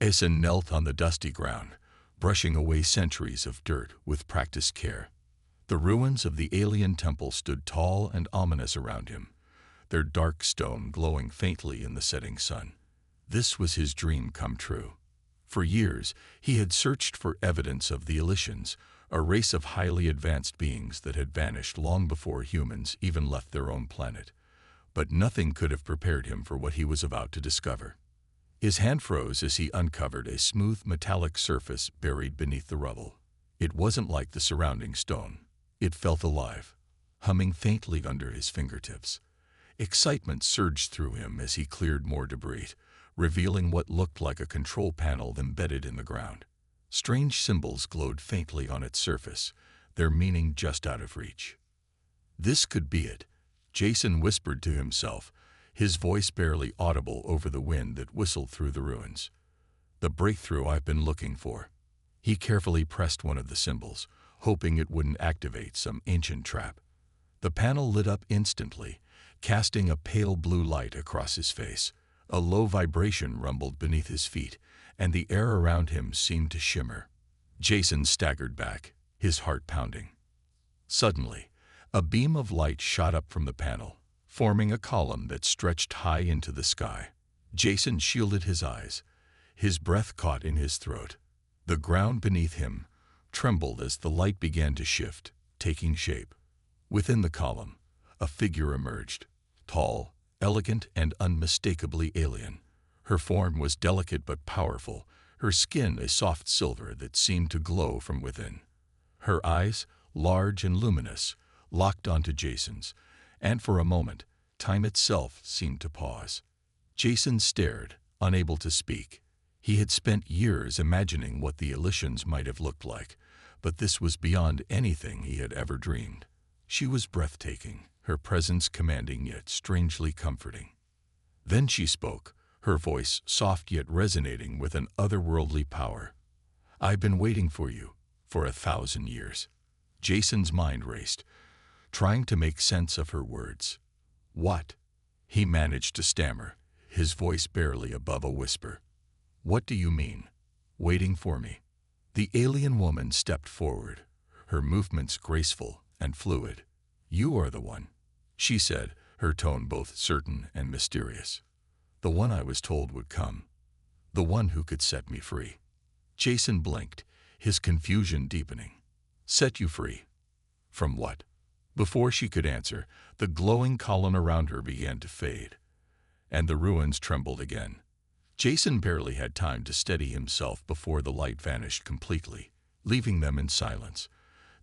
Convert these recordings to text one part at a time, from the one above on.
Jason knelt on the dusty ground, brushing away centuries of dirt with practiced care. The ruins of the alien temple stood tall and ominous around him, their dark stone glowing faintly in the setting sun. This was his dream come true. For years, he had searched for evidence of the Elysians, a race of highly advanced beings that had vanished long before humans even left their own planet. But nothing could have prepared him for what he was about to discover. His hand froze as he uncovered a smooth metallic surface buried beneath the rubble. It wasn't like the surrounding stone. It felt alive, humming faintly under his fingertips. Excitement surged through him as he cleared more debris, revealing what looked like a control panel embedded in the ground. Strange symbols glowed faintly on its surface, their meaning just out of reach. This could be it, Jason whispered to himself, his voice barely audible over the wind that whistled through the ruins. The breakthrough I've been looking for. He carefully pressed one of the symbols, hoping it wouldn't activate some ancient trap. The panel lit up instantly, casting a pale blue light across his face. A low vibration rumbled beneath his feet, and the air around him seemed to shimmer. Jason staggered back, his heart pounding. Suddenly, a beam of light shot up from the panel, forming a column that stretched high into the sky. Jason shielded his eyes, his breath caught in his throat. The ground beneath him trembled as the light began to shift, taking shape. Within the column, a figure emerged, tall, elegant, and unmistakably alien. Her form was delicate but powerful, her skin a soft silver that seemed to glow from within. Her eyes, large and luminous, locked onto Jason's, and for a moment, time itself seemed to pause. Jason stared, unable to speak. He had spent years imagining what the Elysians might have looked like, but this was beyond anything he had ever dreamed. She was breathtaking, her presence commanding yet strangely comforting. Then she spoke, her voice soft yet resonating with an otherworldly power. "I've been waiting for you, for 1,000 years." Jason's mind raced, trying to make sense of her words. "What?" he managed to stammer, his voice barely above a whisper. "What do you mean, waiting for me?" The alien woman stepped forward, her movements graceful and fluid. "You are the one," she said, her tone both certain and mysterious. "The one I was told would come. The one who could set me free." Jason blinked, his confusion deepening. "Set you free? From what?" Before she could answer, the glowing column around her began to fade, and the ruins trembled again. Jason barely had time to steady himself before the light vanished completely, leaving them in silence.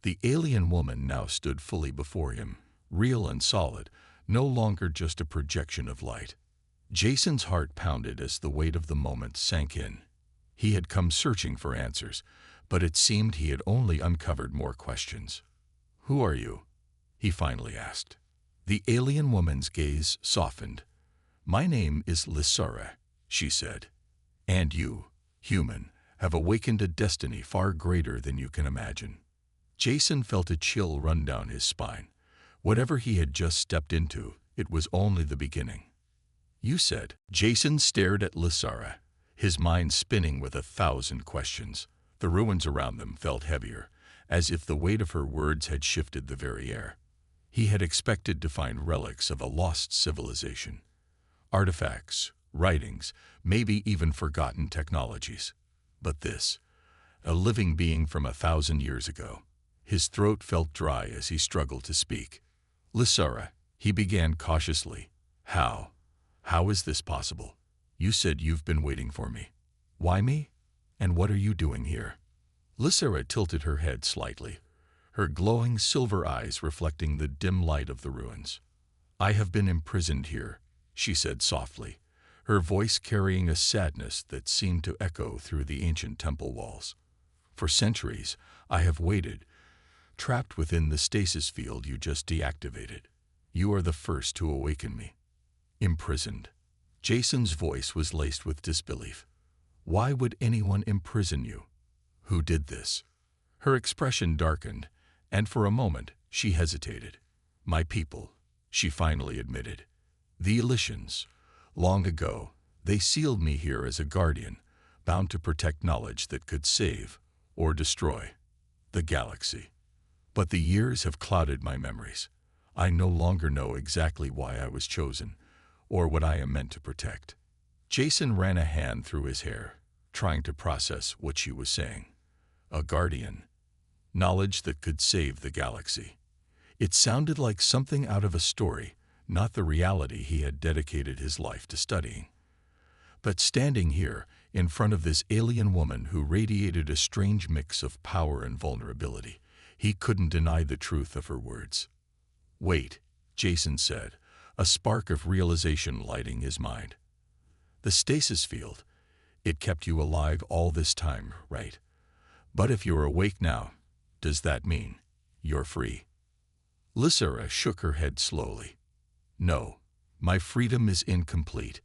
The alien woman now stood fully before him, real and solid, no longer just a projection of light. Jason's heart pounded as the weight of the moment sank in. He had come searching for answers, but it seemed he had only uncovered more questions. "Who are you?" he finally asked. The alien woman's gaze softened. "My name is Lysara," she said. "And you, human, have awakened a destiny far greater than you can imagine." Jason felt a chill run down his spine. Whatever he had just stepped into, it was only the beginning. "You said." Jason stared at Lysara, his mind spinning with 1,000 questions. The ruins around them felt heavier, as if the weight of her words had shifted the very air. He had expected to find relics of a lost civilization. Artifacts, writings, maybe even forgotten technologies. But this, a living being from 1,000 years ago. His throat felt dry as he struggled to speak. "Lysara," he began cautiously. How is this possible? You said you've been waiting for me. Why me? And what are you doing here?" Lysara tilted her head slightly, her glowing silver eyes reflecting the dim light of the ruins. "I have been imprisoned here," she said softly, her voice carrying a sadness that seemed to echo through the ancient temple walls. "For centuries, I have waited, trapped within the stasis field you just deactivated. You are the first to awaken me." "Imprisoned." Jason's voice was laced with disbelief. "Why would anyone imprison you? Who did this?" Her expression darkened, and for a moment she hesitated. "My people," she finally admitted. "The Elysians. Long ago, they sealed me here as a guardian, bound to protect knowledge that could save or destroy the galaxy. But the years have clouded my memories. I no longer know exactly why I was chosen or what I am meant to protect. Jason ran a hand through his hair, trying to process what she was saying. A guardian. Knowledge that could save the galaxy. It sounded like something out of a story, not the reality he had dedicated his life to studying. But standing here, in front of this alien woman who radiated a strange mix of power and vulnerability, he couldn't deny the truth of her words. "Wait," Jason said, a spark of realization lighting his mind. "The stasis field, it kept you alive all this time, right? But if you're awake now, does that mean you're free?" Lysera shook her head slowly. "No, my freedom is incomplete.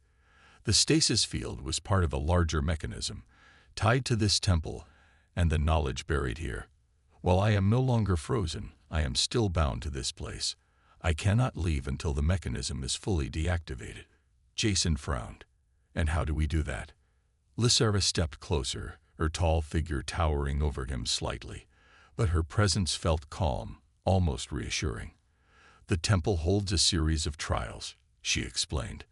The stasis field was part of a larger mechanism, tied to this temple and the knowledge buried here. While I am no longer frozen, I am still bound to this place. I cannot leave until the mechanism is fully deactivated." Jason frowned. "And how do we do that?" Lysera stepped closer, her tall figure towering over him slightly, but her presence felt calm, almost reassuring. "The temple holds a series of trials," she explained,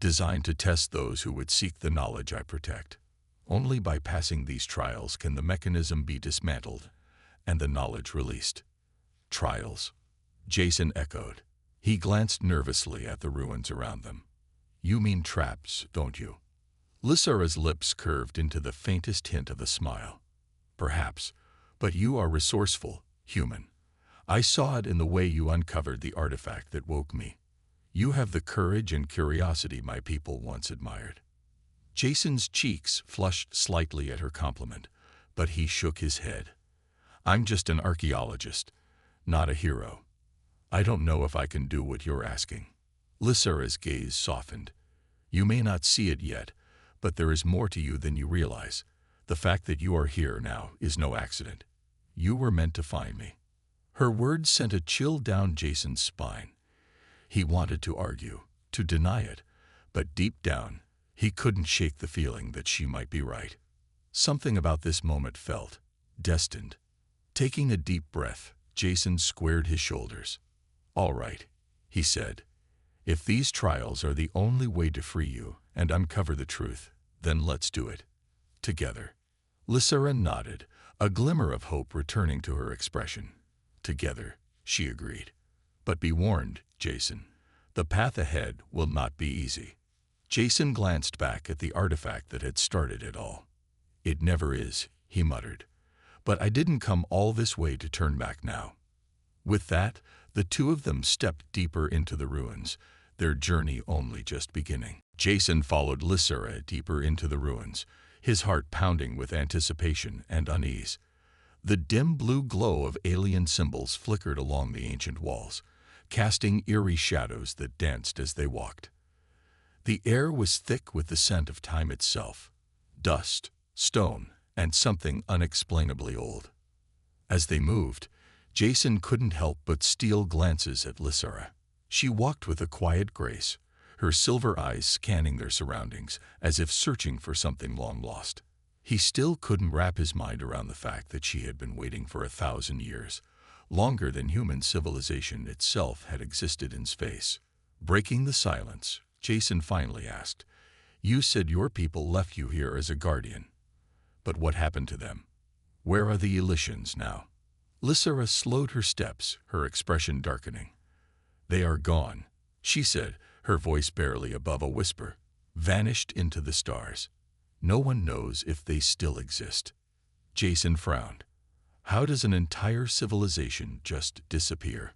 "designed to test those who would seek the knowledge I protect. Only by passing these trials can the mechanism be dismantled and the knowledge released." "Trials?" Jason echoed. He glanced nervously at the ruins around them. "You mean traps, don't you?" Lysera's lips curved into the faintest hint of a smile. "Perhaps, but you are resourceful, human. I saw it in the way you uncovered the artifact that woke me. You have the courage and curiosity my people once admired." Jason's cheeks flushed slightly at her compliment, but he shook his head. "I'm just an archaeologist, not a hero. I don't know if I can do what you're asking." Lysera's gaze softened. "You may not see it yet, but there is more to you than you realize. The fact that you are here now is no accident. You were meant to find me." Her words sent a chill down Jason's spine. He wanted to argue, to deny it, but deep down, he couldn't shake the feeling that she might be right. Something about this moment felt destined. Taking a deep breath, Jason squared his shoulders. "All right," he said. "If these trials are the only way to free you and uncover the truth, then let's do it. Together." Lysera nodded, a glimmer of hope returning to her expression. "Together," she agreed. "But be warned, Jason. The path ahead will not be easy." Jason glanced back at the artifact that had started it all. "It never is," he muttered. "But I didn't come all this way to turn back now." With that, the two of them stepped deeper into the ruins, their journey only just beginning. Jason followed Lysera deeper into the ruins, his heart pounding with anticipation and unease. The dim blue glow of alien symbols flickered along the ancient walls, casting eerie shadows that danced as they walked. The air was thick with the scent of time itself, dust, stone, and something unexplainably old. As they moved, Jason couldn't help but steal glances at Lysera. She walked with a quiet grace, her silver eyes scanning their surroundings as if searching for something long lost. He still couldn't wrap his mind around the fact that she had been waiting for 1,000 years, longer than human civilization itself had existed in space. Breaking the silence, Jason finally asked, "You said your people left you here as a guardian. But what happened to them? Where are the Elysians now?" Lysera slowed her steps, her expression darkening. "They are gone," she said, her voice barely above a whisper, "vanished into the stars. No one knows if they still exist." Jason frowned. How does an entire civilization just disappear?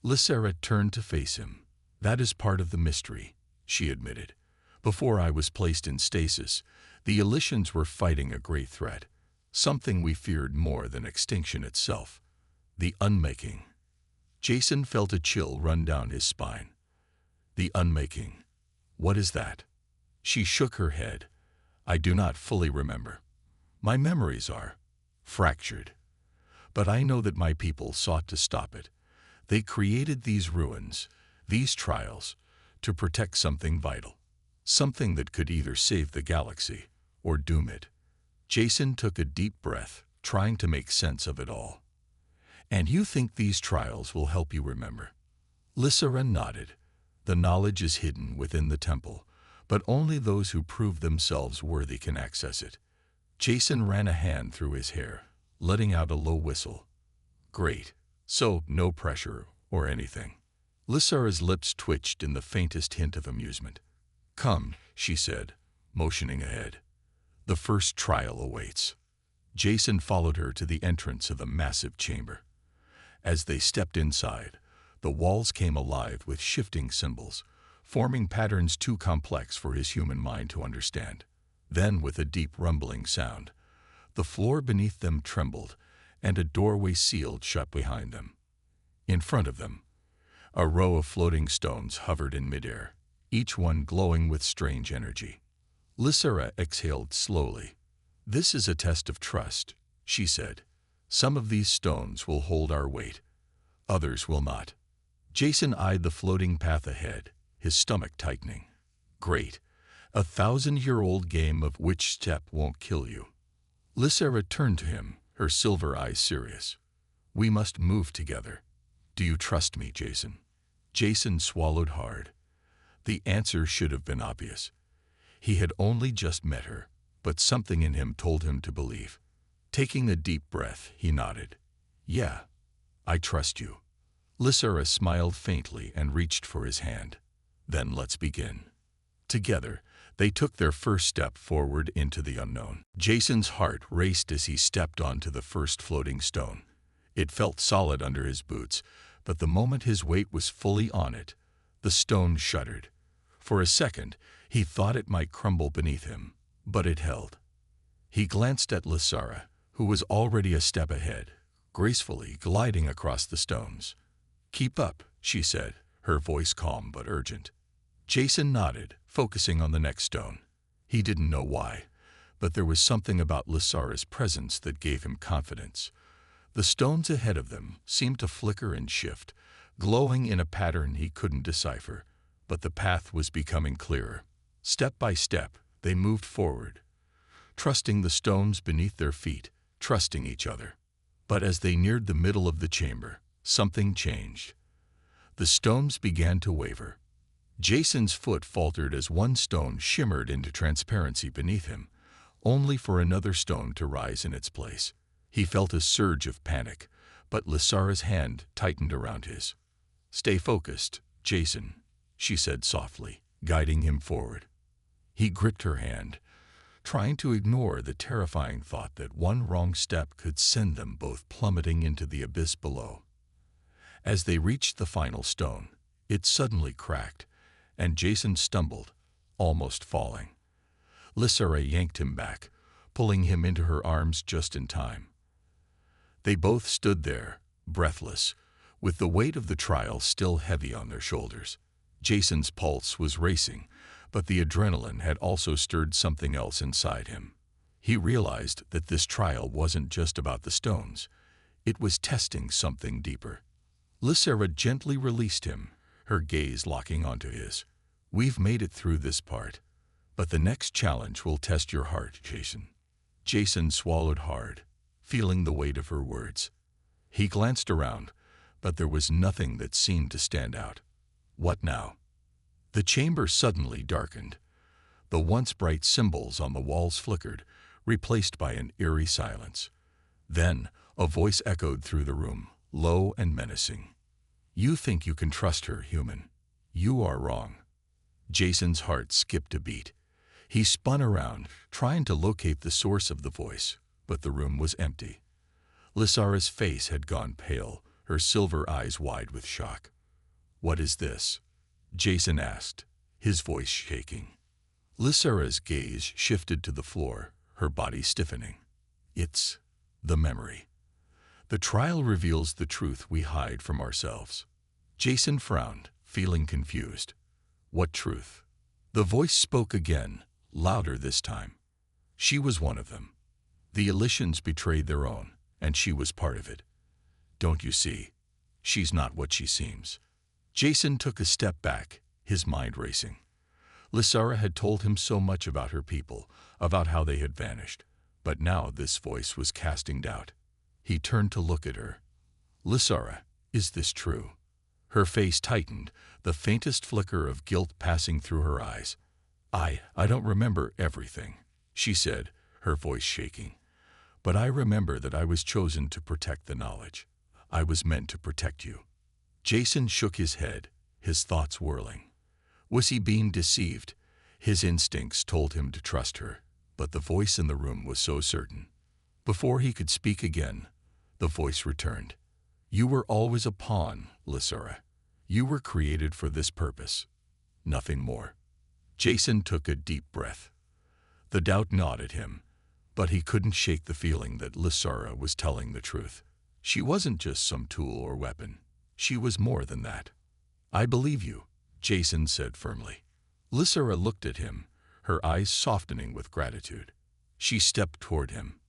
Lysera turned to face him. "That is part of the mystery," she admitted. "Before I was placed in stasis, the Elysians were fighting a great threat, something we feared more than extinction itself, the unmaking." Jason felt a chill run down his spine. "The unmaking. What is that?" She shook her head. "I do not fully remember. My memories are fractured. But I know that my people sought to stop it. They created these ruins, these trials, to protect something vital, something that could either save the galaxy or doom it." Jason took a deep breath, trying to make sense of it all. And you think these trials will help you remember? Lysara nodded. The knowledge is hidden within the temple, but only those who prove themselves worthy can access it. Jason ran a hand through his hair, letting out a low whistle. Great. So, no pressure or anything. Lysara's lips twitched in the faintest hint of amusement. Come, she said, motioning ahead. The first trial awaits. Jason followed her to the entrance of the massive chamber. As they stepped inside, the walls came alive with shifting symbols, forming patterns too complex for his human mind to understand. Then, with a deep rumbling sound, the floor beneath them trembled, and a doorway sealed shut behind them. In front of them, a row of floating stones hovered in midair, each one glowing with strange energy. Lysara exhaled slowly. This is a test of trust, she said. Some of these stones will hold our weight. Others will not. Jason eyed the floating path ahead, his stomach tightening. Great. 1,000-year-old game of which step won't kill you. Lysara turned to him, her silver eyes serious. We must move together. Do you trust me, Jason? Jason swallowed hard. The answer should have been obvious. He had only just met her, but something in him told him to believe. Taking a deep breath, he nodded. Yeah, I trust you. Lysara smiled faintly and reached for his hand. Then let's begin. Together, they took their first step forward into the unknown. Jason's heart raced as he stepped onto the first floating stone. It felt solid under his boots, but the moment his weight was fully on it, the stone shuddered. For a second, he thought it might crumble beneath him, but it held. He glanced at Lysara, who was already a step ahead, gracefully gliding across the stones. Keep up, she said, her voice calm but urgent. Jason nodded, focusing on the next stone. He didn't know why, but there was something about Lysara's presence that gave him confidence. The stones ahead of them seemed to flicker and shift, glowing in a pattern he couldn't decipher, but the path was becoming clearer. Step by step, they moved forward, trusting the stones beneath their feet, trusting each other. But as they neared the middle of the chamber, something changed. The stones began to waver. Jason's foot faltered as one stone shimmered into transparency beneath him, only for another stone to rise in its place. He felt a surge of panic, but Lysara's hand tightened around his. Stay focused, Jason, she said softly, guiding him forward. He gripped her hand, trying to ignore the terrifying thought that one wrong step could send them both plummeting into the abyss below. As they reached the final stone, it suddenly cracked, and Jason stumbled, almost falling. Lysara yanked him back, pulling him into her arms just in time. They both stood there, breathless, with the weight of the trial still heavy on their shoulders. Jason's pulse was racing, but the adrenaline had also stirred something else inside him. He realized that this trial wasn't just about the stones. It was testing something deeper. Lysara gently released him, her gaze locking onto his. We've made it through this part, but the next challenge will test your heart, Jason. Jason swallowed hard, feeling the weight of her words. He glanced around, but there was nothing that seemed to stand out. What now? The chamber suddenly darkened. The once bright symbols on the walls flickered, replaced by an eerie silence. Then, a voice echoed through the room, low and menacing. You think you can trust her, human. You are wrong. Jason's heart skipped a beat. He spun around, trying to locate the source of the voice, but the room was empty. Lysara's face had gone pale, her silver eyes wide with shock. What is this? Jason asked, his voice shaking. Lysara's gaze shifted to the floor, her body stiffening. It's the memory. The trial reveals the truth we hide from ourselves. Jason frowned, feeling confused. What truth? The voice spoke again, louder this time. She was one of them. The Elysians betrayed their own, and she was part of it. Don't you see? She's not what she seems. Jason took a step back, his mind racing. Lysara had told him so much about her people, about how they had vanished. But now this voice was casting doubt. He turned to look at her. "Lysara, is this true?" Her face tightened, the faintest flicker of guilt passing through her eyes. I don't remember everything," she said, her voice shaking. "But I remember that I was chosen to protect the knowledge. I was meant to protect you." Jason shook his head, his thoughts whirling. Was he being deceived? His instincts told him to trust her, but the voice in the room was so certain. Before he could speak again, the voice returned. "You were always a pawn, Lysara. You were created for this purpose. Nothing more." Jason took a deep breath. The doubt gnawed at him, but he couldn't shake the feeling that Lysara was telling the truth. She wasn't just some tool or weapon. She was more than that. "I believe you," Jason said firmly. Lysara looked at him, her eyes softening with gratitude. She stepped toward him.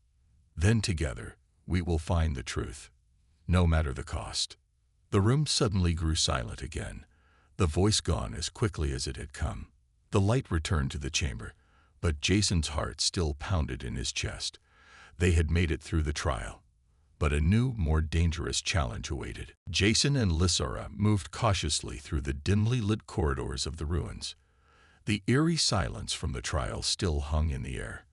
"Then together, we will find the truth, no matter the cost." The room suddenly grew silent again, the voice gone as quickly as it had come. The light returned to the chamber, but Jason's heart still pounded in his chest. They had made it through the trial, but a new, more dangerous challenge awaited. Jason and Lysara moved cautiously through the dimly lit corridors of the ruins. The eerie silence from the trial still hung in the air,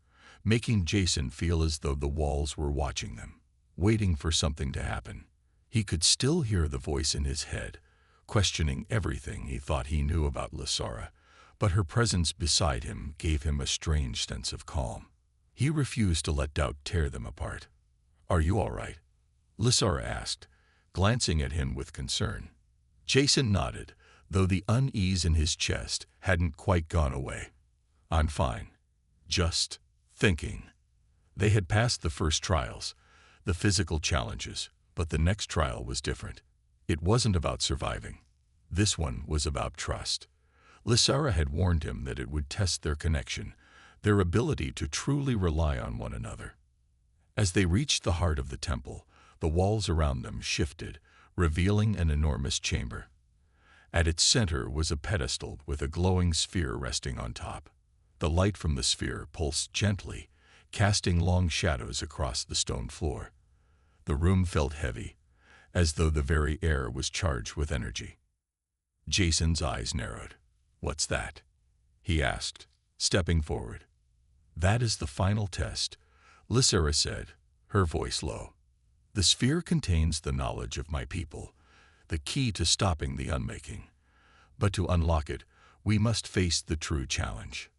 making Jason feel as though the walls were watching them, waiting for something to happen. He could still hear the voice in his head, questioning everything he thought he knew about Lysara, but her presence beside him gave him a strange sense of calm. He refused to let doubt tear them apart. "Are you all right?" Lysara asked, glancing at him with concern. Jason nodded, though the unease in his chest hadn't quite gone away. "I'm fine. Just thinking." They had passed the first trials, the physical challenges, but the next trial was different. It wasn't about surviving. This one was about trust. Lysara had warned him that it would test their connection, their ability to truly rely on one another. As they reached the heart of the temple, the walls around them shifted, revealing an enormous chamber. At its center was a pedestal with a glowing sphere resting on top. The light from the sphere pulsed gently, casting long shadows across the stone floor. The room felt heavy, as though the very air was charged with energy. Jason's eyes narrowed. "What's that?" he asked, stepping forward. "That is the final test," Lysara said, her voice low. "The sphere contains the knowledge of my people, the key to stopping the unmaking. But to unlock it, we must face the true challenge."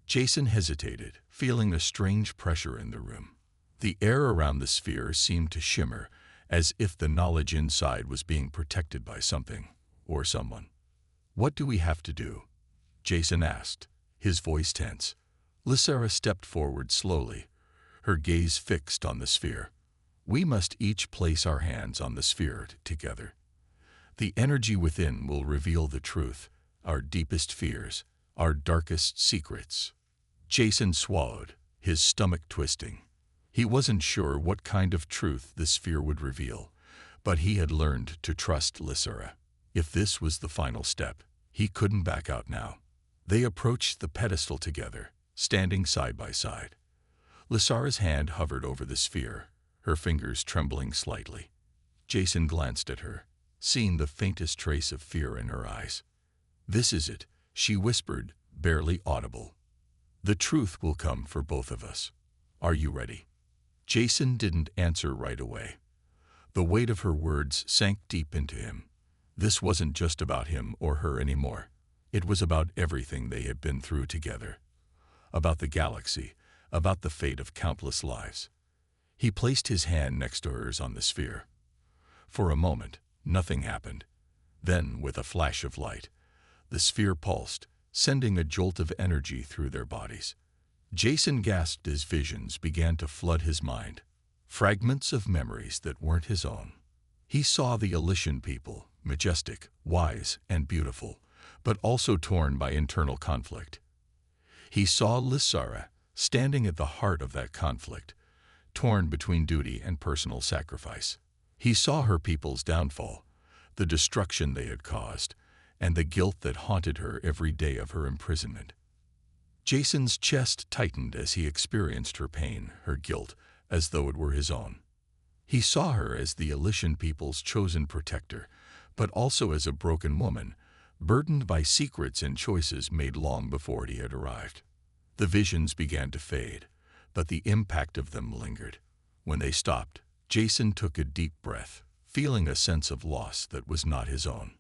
Jason hesitated, feeling a strange pressure in the room. The air around the sphere seemed to shimmer, as if the knowledge inside was being protected by something or someone. "What do we have to do?" Jason asked, his voice tense. Lysara stepped forward slowly, her gaze fixed on the sphere. "We must each place our hands on the sphere together. The energy within will reveal the truth, our deepest fears, our darkest secrets." Jason swallowed, his stomach twisting. He wasn't sure what kind of truth the sphere would reveal, but he had learned to trust Lysara. If this was the final step, he couldn't back out now. They approached the pedestal together, standing side by side. Lysara's hand hovered over the sphere, her fingers trembling slightly. Jason glanced at her, seeing the faintest trace of fear in her eyes. "This is it," she whispered, barely audible. "The truth will come for both of us. Are you ready?" Jason didn't answer right away. The weight of her words sank deep into him. This wasn't just about him or her anymore. It was about everything they had been through together. About the galaxy, about the fate of countless lives. He placed his hand next to hers on the sphere. For a moment, nothing happened. Then, with a flash of light, the sphere pulsed, sending a jolt of energy through their bodies. Jason gasped as visions began to flood his mind. Fragments of memories that weren't his own. He saw the Elysian people, majestic, wise, and beautiful, but also torn by internal conflict. He saw Lysara, standing at the heart of that conflict, torn between duty and personal sacrifice. He saw her people's downfall, the destruction they had caused, and the guilt that haunted her every day of her imprisonment. Jason's chest tightened as he experienced her pain, her guilt, as though it were his own. He saw her as the Elysian people's chosen protector, but also as a broken woman, burdened by secrets and choices made long before he had arrived. The visions began to fade, but the impact of them lingered. When they stopped, Jason took a deep breath, feeling a sense of loss that was not his own.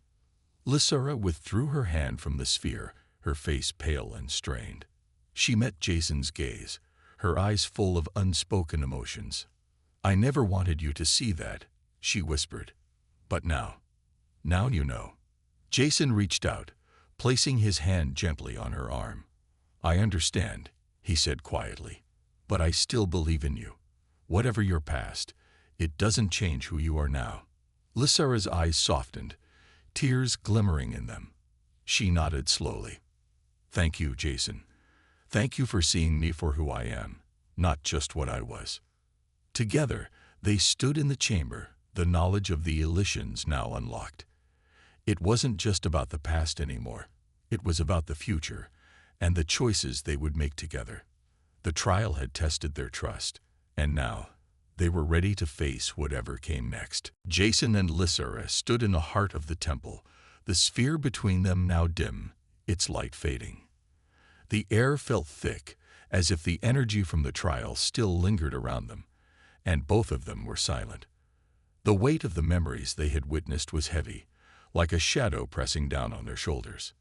Lysara withdrew her hand from the sphere, her face pale and strained. She met Jason's gaze, her eyes full of unspoken emotions. "I never wanted you to see that," she whispered. "But now you know." Jason reached out, placing his hand gently on her arm. "I understand," he said quietly, "but I still believe in you. Whatever your past, it doesn't change who you are now." Lysara's eyes softened, tears glimmering in them. She nodded slowly. "Thank you, Jason. Thank you for seeing me for who I am, not just what I was." Together, they stood in the chamber, the knowledge of the Elysians now unlocked. It wasn't just about the past anymore. It was about the future, and the choices they would make together. The trial had tested their trust, and now they were ready to face whatever came next. Jason and Lysara stood in the heart of the temple, the sphere between them now dim, its light fading. The air felt thick, as if the energy from the trial still lingered around them, and both of them were silent. The weight of the memories they had witnessed was heavy, like a shadow pressing down on their shoulders.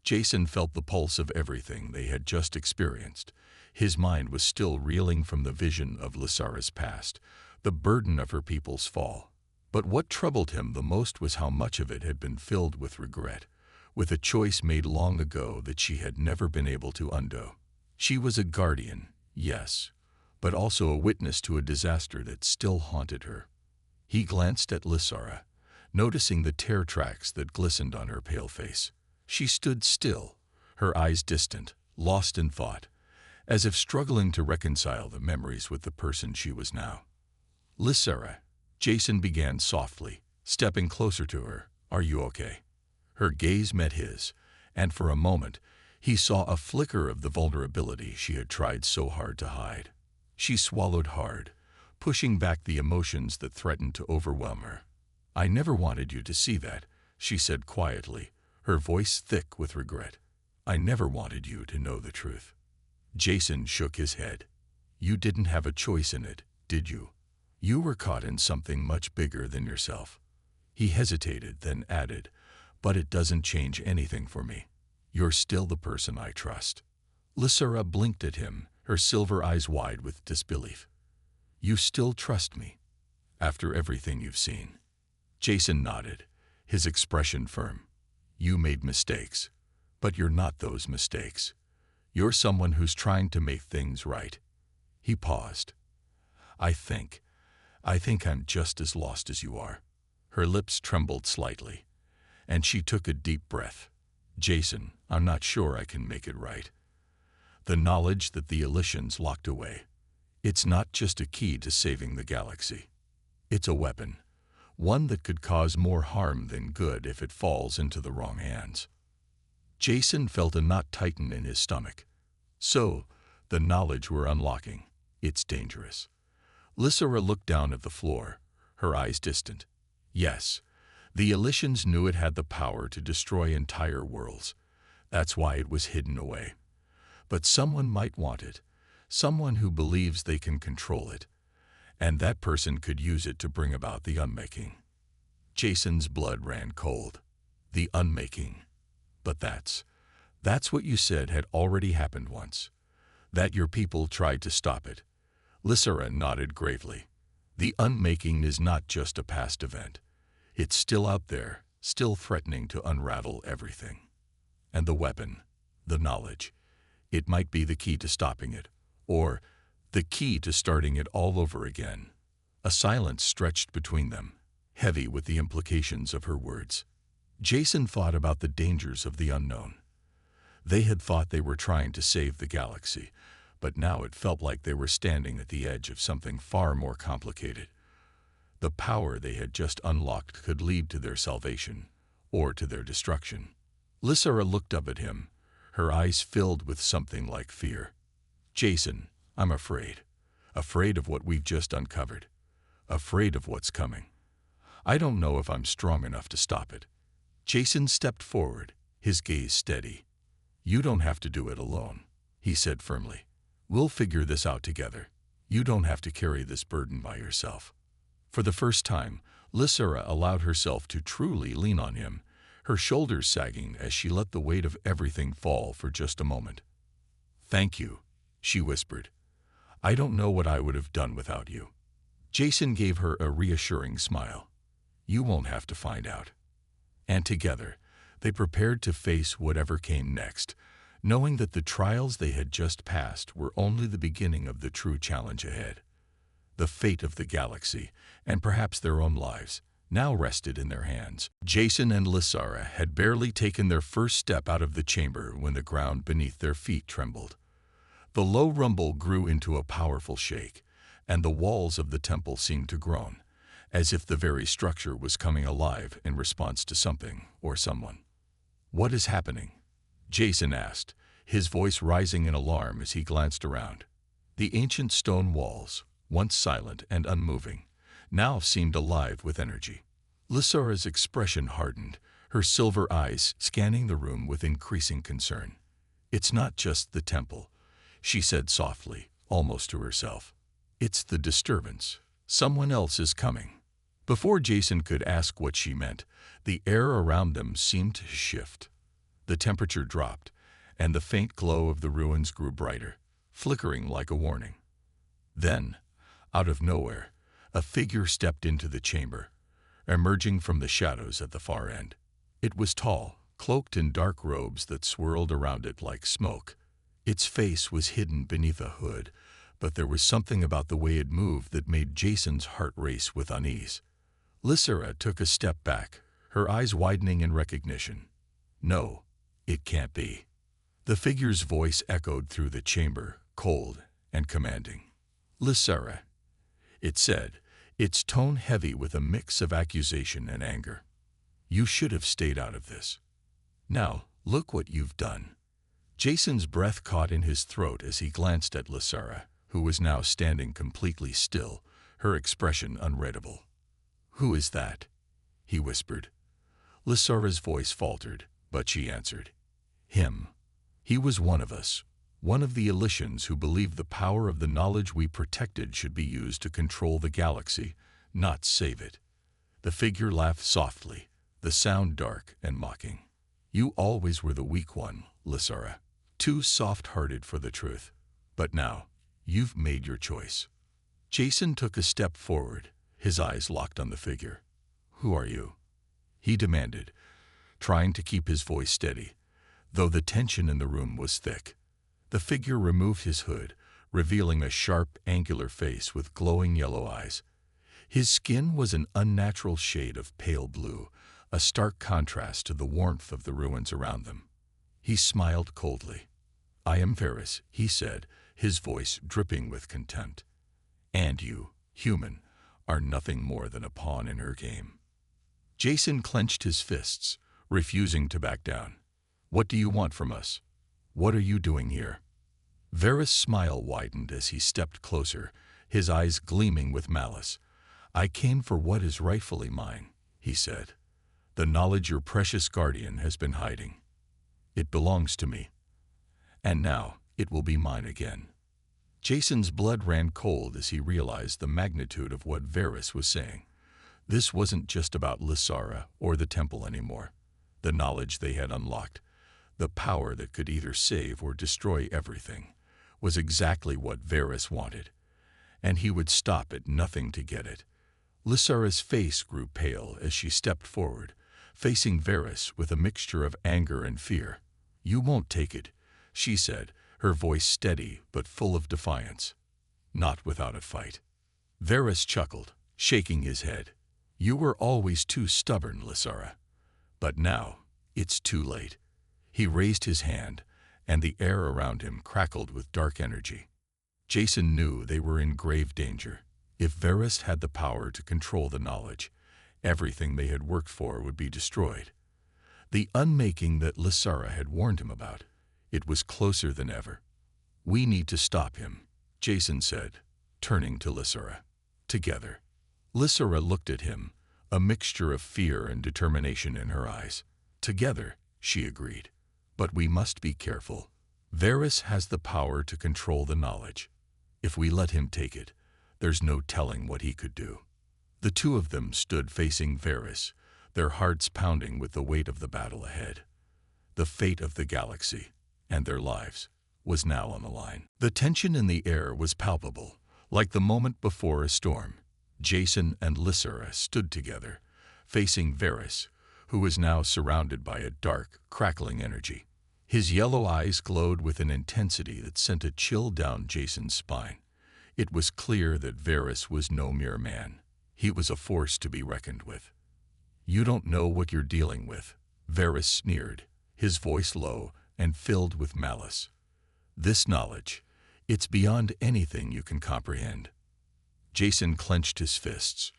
Jason felt the pulse of everything they had just experienced. His mind was still reeling from the vision of Lysara's past, the burden of her people's fall. But what troubled him the most was how much of it had been filled with regret, with a choice made long ago that she had never been able to undo. She was a guardian, yes, but also a witness to a disaster that still haunted her. He glanced at Lysara, noticing the tear tracks that glistened on her pale face. She stood still, her eyes distant, lost in thought, as if struggling to reconcile the memories with the person she was now. "Lysara," Jason began softly, stepping closer to her. "Are you okay?" Her gaze met his, and for a moment, he saw a flicker of the vulnerability she had tried so hard to hide. She swallowed hard, pushing back the emotions that threatened to overwhelm her. "I never wanted you to see that," she said quietly, her voice thick with regret. "I never wanted you to know the truth." Jason shook his head. "You didn't have a choice in it, did you? You were caught in something much bigger than yourself." He hesitated, then added, "But it doesn't change anything for me. You're still the person I trust." Lysara blinked at him, her silver eyes wide with disbelief. "You still trust me, after everything you've seen?" Jason nodded, his expression firm. "You made mistakes, but you're not those mistakes. You're someone who's trying to make things right." He paused. I think I'm just as lost as you are." Her lips trembled slightly, and she took a deep breath. "Jason, I'm not sure I can make it right." The knowledge that the Elysians locked away. It's not just a key to saving the galaxy. It's a weapon, one that could cause more harm than good if it falls into the wrong hands. Jason felt a knot tighten in his stomach. So, the knowledge we're unlocking, it's dangerous. Lysara looked down at the floor, her eyes distant. Yes, the Elysians knew it had the power to destroy entire worlds. That's why it was hidden away. But someone might want it, someone who believes they can control it, and that person could use it to bring about the unmaking. Jason's blood ran cold. The unmaking. But that's what you said had already happened once. That your people tried to stop it. Lysara nodded gravely. The unmaking is not just a past event. It's still out there, still threatening to unravel everything. And the weapon, the knowledge, it might be the key to stopping it, or the key to starting it all over again. A silence stretched between them, heavy with the implications of her words. Jason thought about the dangers of the unknown. They had thought they were trying to save the galaxy, but now it felt like they were standing at the edge of something far more complicated. The power they had just unlocked could lead to their salvation, or to their destruction. Lysara looked up at him, her eyes filled with something like fear. "Jason, I'm afraid. Afraid of what we've just uncovered. Afraid of what's coming. I don't know if I'm strong enough to stop it." Jason stepped forward, his gaze steady. "You don't have to do it alone," he said firmly. "We'll figure this out together. You don't have to carry this burden by yourself." For the first time, Lysera allowed herself to truly lean on him, her shoulders sagging as she let the weight of everything fall for just a moment. "Thank you," she whispered. "I don't know what I would have done without you." Jason gave her a reassuring smile. "You won't have to find out." And together, they prepared to face whatever came next, knowing that the trials they had just passed were only the beginning of the true challenge ahead. The fate of the galaxy, and perhaps their own lives, now rested in their hands. Jason and Lysera had barely taken their first step out of the chamber when the ground beneath their feet trembled. The low rumble grew into a powerful shake, and the walls of the temple seemed to groan, as if the very structure was coming alive in response to something or someone. "What is happening?" Jason asked, his voice rising in alarm as he glanced around. The ancient stone walls, once silent and unmoving, now seemed alive with energy. Lysera's expression hardened, her silver eyes scanning the room with increasing concern. "It's not just the temple," she said softly, almost to herself. "It's the disturbance. Someone else is coming." Before Jason could ask what she meant, the air around them seemed to shift. The temperature dropped, and the faint glow of the ruins grew brighter, flickering like a warning. Then, out of nowhere, a figure stepped into the chamber, emerging from the shadows at the far end. It was tall, cloaked in dark robes that swirled around it like smoke. Its face was hidden beneath a hood, but there was something about the way it moved that made Jason's heart race with unease. Lysera took a step back, her eyes widening in recognition. "No, it can't be." The figure's voice echoed through the chamber, cold and commanding. "Lysera," it said, its tone heavy with a mix of accusation and anger. "You should have stayed out of this. Now, look what you've done." Jason's breath caught in his throat as he glanced at Lysera, who was now standing completely still, her expression unreadable. "Who is that?" he whispered. Lysera's voice faltered, but she answered. "Him. He was one of us, one of the Elysians who believed the power of the knowledge we protected should be used to control the galaxy, not save it." The figure laughed softly, the sound dark and mocking. "You always were the weak one, Lysera, too soft-hearted for the truth. But now, you've made your choice." Jason took a step forward, his eyes locked on the figure. "Who are you?" he demanded, trying to keep his voice steady, though the tension in the room was thick. The figure removed his hood, revealing a sharp, angular face with glowing yellow eyes. His skin was an unnatural shade of pale blue, a stark contrast to the warmth of the ruins around them. He smiled coldly. "I am Varys," he said, his voice dripping with contempt. "And you, human, are nothing more than a pawn in her game." Jason clenched his fists, refusing to back down. "What do you want from us? What are you doing here?" Varys' smile widened as he stepped closer, his eyes gleaming with malice. "I came for what is rightfully mine," he said. "The knowledge your precious guardian has been hiding. It belongs to me. And now it will be mine again." Jason's blood ran cold as he realized the magnitude of what Varys was saying. This wasn't just about Lysera or the temple anymore. The knowledge they had unlocked, the power that could either save or destroy everything, was exactly what Varys wanted, and he would stop at nothing to get it. Lysera's face grew pale as she stepped forward, facing Varys with a mixture of anger and fear. "You won't take it," she said, her voice steady but full of defiance. "Not without a fight." Varys chuckled, shaking his head. "You were always too stubborn, Lysera. But now, it's too late." He raised his hand, and the air around him crackled with dark energy. Jason knew they were in grave danger. If Varys had the power to control the knowledge, everything they had worked for would be destroyed. The unmaking that Lysera had warned him about, It was closer than ever. "We need to stop him," Jason said, turning to Lysura. "Together." Lysura looked at him, a mixture of fear and determination in her eyes. "Together," she agreed. "But we must be careful. Varys has the power to control the knowledge. If we let him take it, there's no telling what he could do." The two of them stood facing Varys, their hearts pounding with the weight of the battle ahead. The fate of the galaxy, and their lives, was now on the line. The tension in the air was palpable, like the moment before a storm. Jason and Lysura stood together, facing Varys, who was now surrounded by a dark, crackling energy. His yellow eyes glowed with an intensity that sent a chill down Jason's spine. It was clear that Varys was no mere man. He was a force to be reckoned with. "You don't know what you're dealing with," Varys sneered, his voice low and filled with malice. "This knowledge, it's beyond anything you can comprehend." Jason clenched his fists,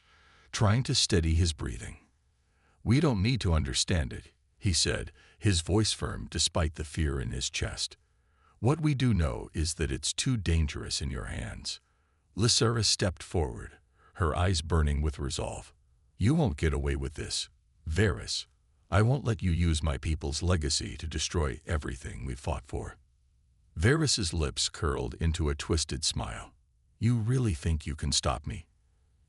trying to steady his breathing. "We don't need to understand it," he said, his voice firm despite the fear in his chest. "What we do know is that it's too dangerous in your hands." Lysura stepped forward, her eyes burning with resolve. "You won't get away with this, Varys. I won't let you use my people's legacy to destroy everything we fought for." Varys's lips curled into a twisted smile. "You really think you can stop me?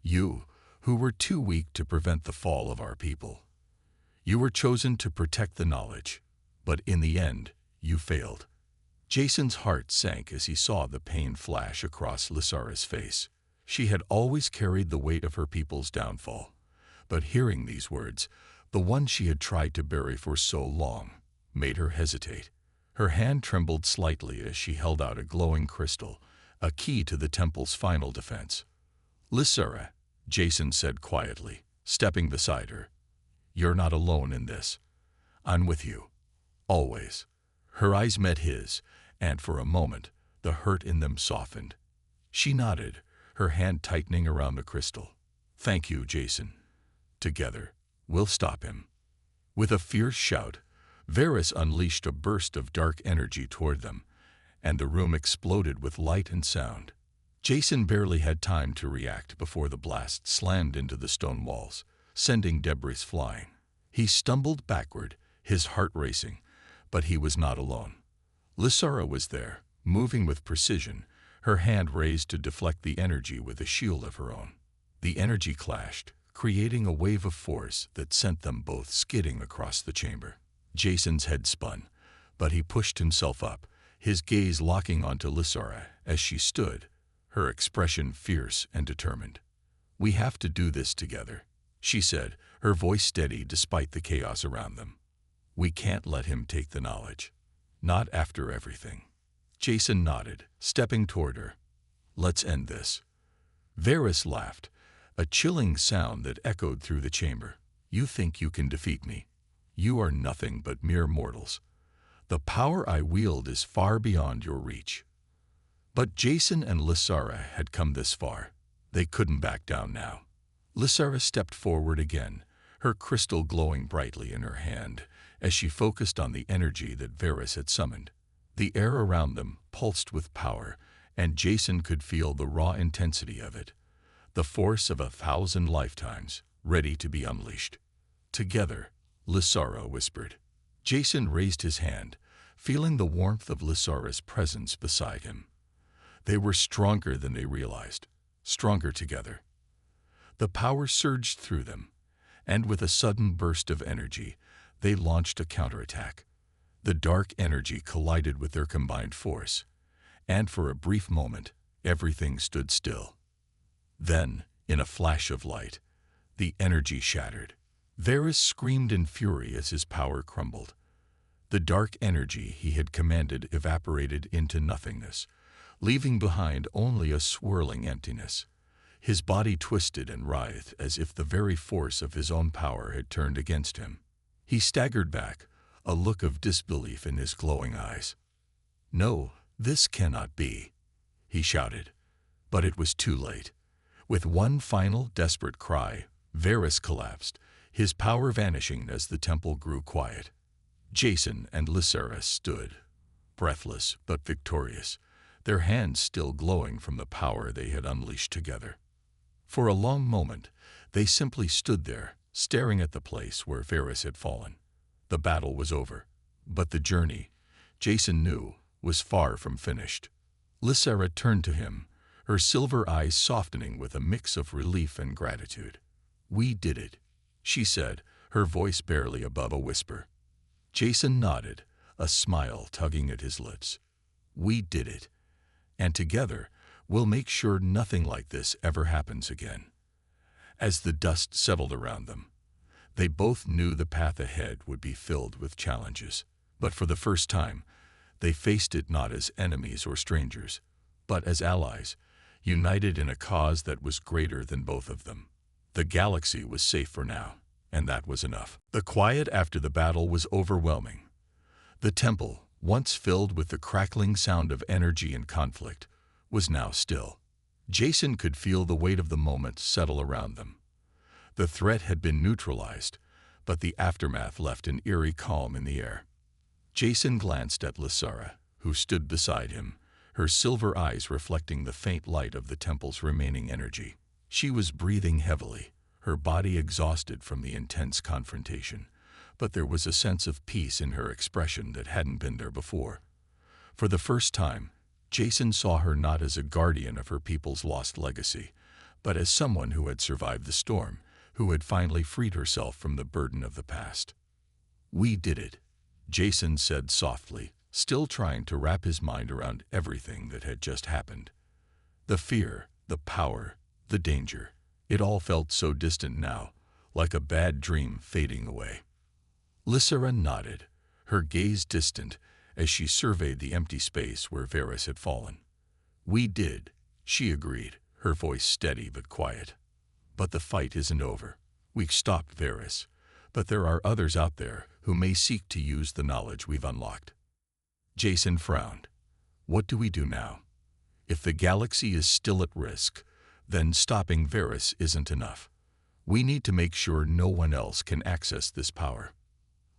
You, who were too weak to prevent the fall of our people. You were chosen to protect the knowledge, but in the end, you failed." Jason's heart sank as he saw the pain flash across Lysura's face. She had always carried the weight of her people's downfall, but hearing these words, the one she had tried to bury for so long, made her hesitate. Her hand trembled slightly as she held out a glowing crystal, a key to the temple's final defense. "Lysura," Jason said quietly, stepping beside her, "you're not alone in this. I'm with you. Always." Her eyes met his, and for a moment, the hurt in them softened. She nodded, her hand tightening around the crystal. "Thank you, Jason. Together, we'll stop him." With a fierce shout, Varys unleashed a burst of dark energy toward them, and the room exploded with light and sound. Jason barely had time to react before the blast slammed into the stone walls, sending debris flying. He stumbled backward, his heart racing, but he was not alone. Lysura was there, moving with precision, her hand raised to deflect the energy with a shield of her own. The energy clashed, creating a wave of force that sent them both skidding across the chamber. Jason's head spun, but he pushed himself up, his gaze locking onto Lysura as she stood, her expression fierce and determined. "We have to do this together," she said, her voice steady despite the chaos around them. "We can't let him take the knowledge. Not after everything." Jason nodded, stepping toward her. "Let's end this." Varys laughed, a chilling sound that echoed through the chamber. "You think you can defeat me? You are nothing but mere mortals. The power I wield is far beyond your reach." But Jason and Lysura had come this far. They couldn't back down now. Lysura stepped forward again, her crystal glowing brightly in her hand as she focused on the energy that Varys had summoned. The air around them pulsed with power, and Jason could feel the raw intensity of it, the force of 1,000 lifetimes, ready to be unleashed. "Together," Lysura whispered. Jason raised his hand, feeling the warmth of Lysura's presence beside him. They were stronger than they realized, stronger together. The power surged through them, and with a sudden burst of energy, they launched a counterattack. The dark energy collided with their combined force, and for a brief moment, everything stood still. Then, in a flash of light, the energy shattered. Varys screamed in fury as his power crumbled. The dark energy he had commanded evaporated into nothingness, leaving behind only a swirling emptiness. His body twisted and writhed as if the very force of his own power had turned against him. He staggered back, a look of disbelief in his glowing eyes. "No, this cannot be," he shouted. But it was too late. With one final, desperate cry, Varys collapsed, his power vanishing as the temple grew quiet. Jason and Lysura stood, breathless but victorious, their hands still glowing from the power they had unleashed together. For a long moment, they simply stood there, staring at the place where Varys had fallen. The battle was over, but the journey, Jason knew, was far from finished. Lysera turned to him, her silver eyes softening with a mix of relief and gratitude. "We did it," she said, her voice barely above a whisper. Jason nodded, a smile tugging at his lips. "We did it, and together we'll make sure nothing like this ever happens again." As the dust settled around them, they both knew the path ahead would be filled with challenges. But for the first time, they faced it not as enemies or strangers, but as allies, united in a cause that was greater than both of them. The galaxy was safe for now, and that was enough. The quiet after the battle was overwhelming. The temple, once filled with the crackling sound of energy and conflict, was now still. Jason could feel the weight of the moment settle around them. The threat had been neutralized, but the aftermath left an eerie calm in the air. Jason glanced at Lysera, who stood beside him, her silver eyes reflecting the faint light of the temple's remaining energy. She was breathing heavily, her body exhausted from the intense confrontation, but there was a sense of peace in her expression that hadn't been there before. For the first time, Jason saw her not as a guardian of her people's lost legacy, but as someone who had survived the storm, who had finally freed herself from the burden of the past. "We did it," Jason said softly, still trying to wrap his mind around everything that had just happened. The fear, the power, the danger, it all felt so distant now, like a bad dream fading away. Lysera nodded, her gaze distant as she surveyed the empty space where Varys had fallen. "We did," she agreed, her voice steady but quiet. "But the fight isn't over. We've stopped Varys, but there are others out there who may seek to use the knowledge we've unlocked." Jason frowned. "What do we do now? If the galaxy is still at risk, then stopping Varys isn't enough. We need to make sure no one else can access this power."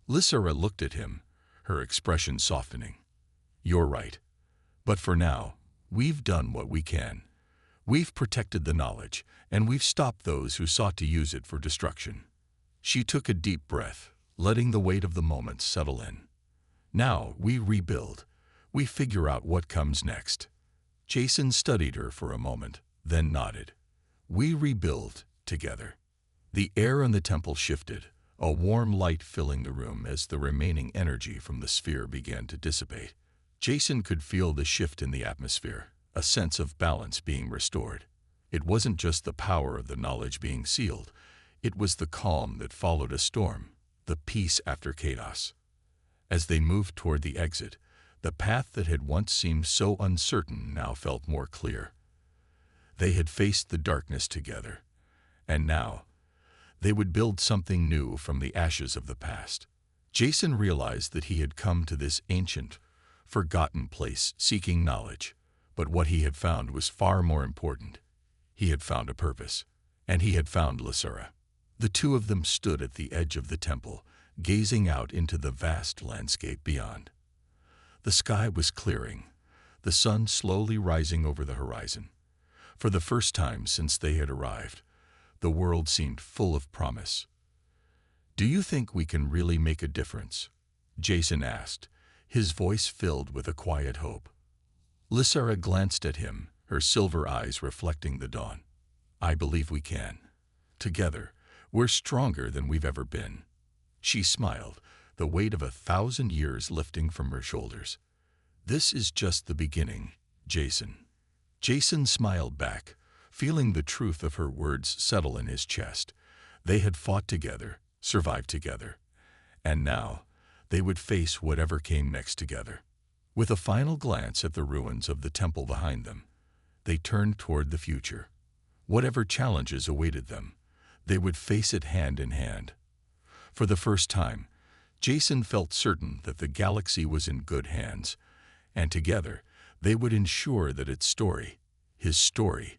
Lysera looked at him, her expression softening. "You're right. But for now, we've done what we can. We've protected the knowledge, and we've stopped those who sought to use it for destruction." She took a deep breath, letting the weight of the moment settle in. "Now we rebuild. We figure out what comes next." Jason studied her for a moment, then nodded. "We rebuild together." The air in the temple shifted, a warm light filling the room as the remaining energy from the sphere began to dissipate. Jason could feel the shift in the atmosphere, a sense of balance being restored. It wasn't just the power of the knowledge being sealed, it was the calm that followed a storm, the peace after chaos. As they moved toward the exit, the path that had once seemed so uncertain now felt more clear. They had faced the darkness together, and now they would build something new from the ashes of the past. Jason realized that he had come to this ancient, forgotten place seeking knowledge, but what he had found was far more important. He had found a purpose, and he had found Lysera. The two of them stood at the edge of the temple, gazing out into the vast landscape beyond. The sky was clearing, the sun slowly rising over the horizon. For the first time since they had arrived, the world seemed full of promise. "Do you think we can really make a difference?" Jason asked, his voice filled with a quiet hope. Lysera glanced at him, her silver eyes reflecting the dawn. "I believe we can. Together, we're stronger than we've ever been." She smiled, the weight of 1,000 years lifting from her shoulders. "This is just the beginning, Jason." Jason smiled back, feeling the truth of her words settle in his chest. They had fought together, survived together, and now they would face whatever came next together. With a final glance at the ruins of the temple behind them, they turned toward the future. Whatever challenges awaited them, they would face it hand in hand. For the first time, Jason felt certain that the galaxy was in good hands, and together they would ensure that its story, his story,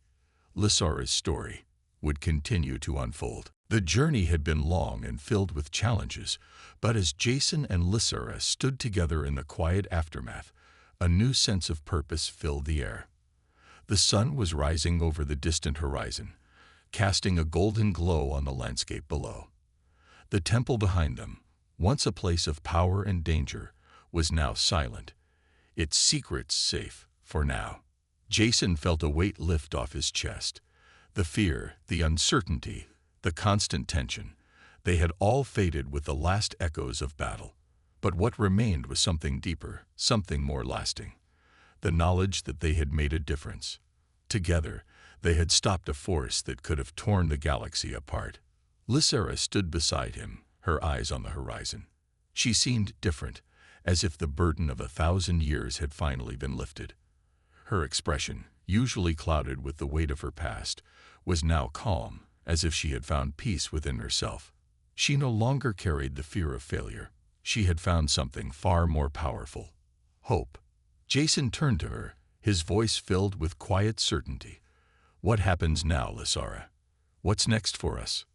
Lysera's story, would continue to unfold. The journey had been long and filled with challenges, but as Jason and Lysera stood together in the quiet aftermath, A new sense of purpose filled the air. The sun was rising over the distant horizon, casting a golden glow on the landscape below. The temple behind them, once a place of power and danger, was now silent, its secrets safe for now. Jason felt a weight lift off his chest. The fear, the uncertainty, the constant tension, they had all faded with the last echoes of battle. But what remained was something deeper, something more lasting. The knowledge that they had made a difference. Together, they had stopped a force that could have torn the galaxy apart. Lysera stood beside him, her eyes on the horizon. She seemed different, as if the burden of 1,000 years had finally been lifted. Her expression, usually clouded with the weight of her past, was now calm, as if she had found peace within herself. She no longer carried the fear of failure. She had found something far more powerful: hope. Jason turned to her, his voice filled with quiet certainty. "What happens now, Lysera? What's next for us?"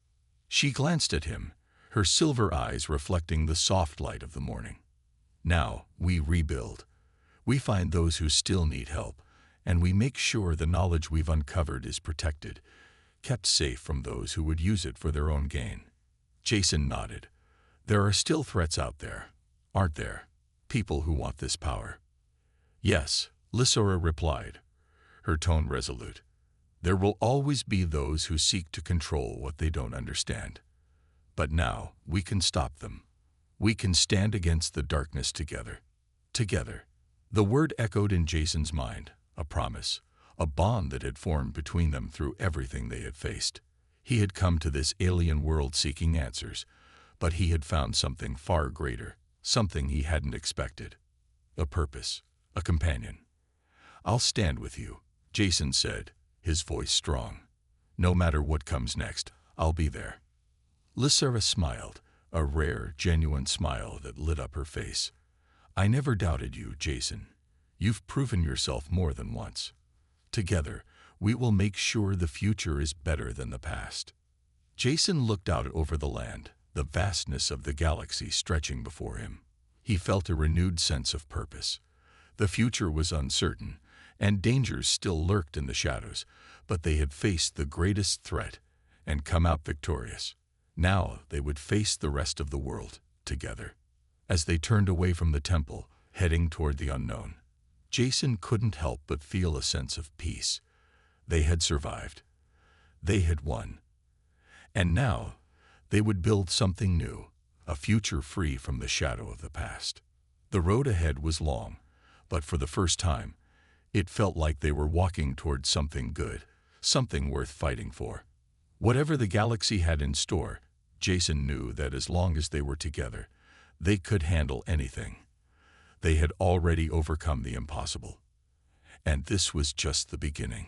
She glanced at him, her silver eyes reflecting the soft light of the morning. "Now, we rebuild. We find those who still need help, and we make sure the knowledge we've uncovered is protected, kept safe from those who would use it for their own gain." Jason nodded. "There are still threats out there, aren't there? People who want this power." "Yes," Lysera replied, her tone resolute. "There will always be those who seek to control what they don't understand. But now we can stop them. We can stand against the darkness together. Together." The word echoed in Jason's mind, a promise, a bond that had formed between them through everything they had faced. He had come to this alien world seeking answers, but he had found something far greater, something he hadn't expected. A purpose, a companion. "I'll stand with you," Jason said, his voice strong. "No matter what comes next, I'll be there." Lysera smiled, a rare, genuine smile that lit up her face. "I never doubted you, Jason. You've proven yourself more than once. Together, we will make sure the future is better than the past." Jason looked out over the land, the vastness of the galaxy stretching before him. He felt a renewed sense of purpose. The future was uncertain, and dangers still lurked in the shadows, but they had faced the greatest threat and come out victorious. Now they would face the rest of the world together. As they turned away from the temple, heading toward the unknown, Jason couldn't help but feel a sense of peace. They had survived. They had won. And now, they would build something new, a future free from the shadow of the past. The road ahead was long, but for the first time, it felt like they were walking toward something good, something worth fighting for. Whatever the galaxy had in store, Jason knew that as long as they were together, they could handle anything. They had already overcome the impossible. And this was just the beginning.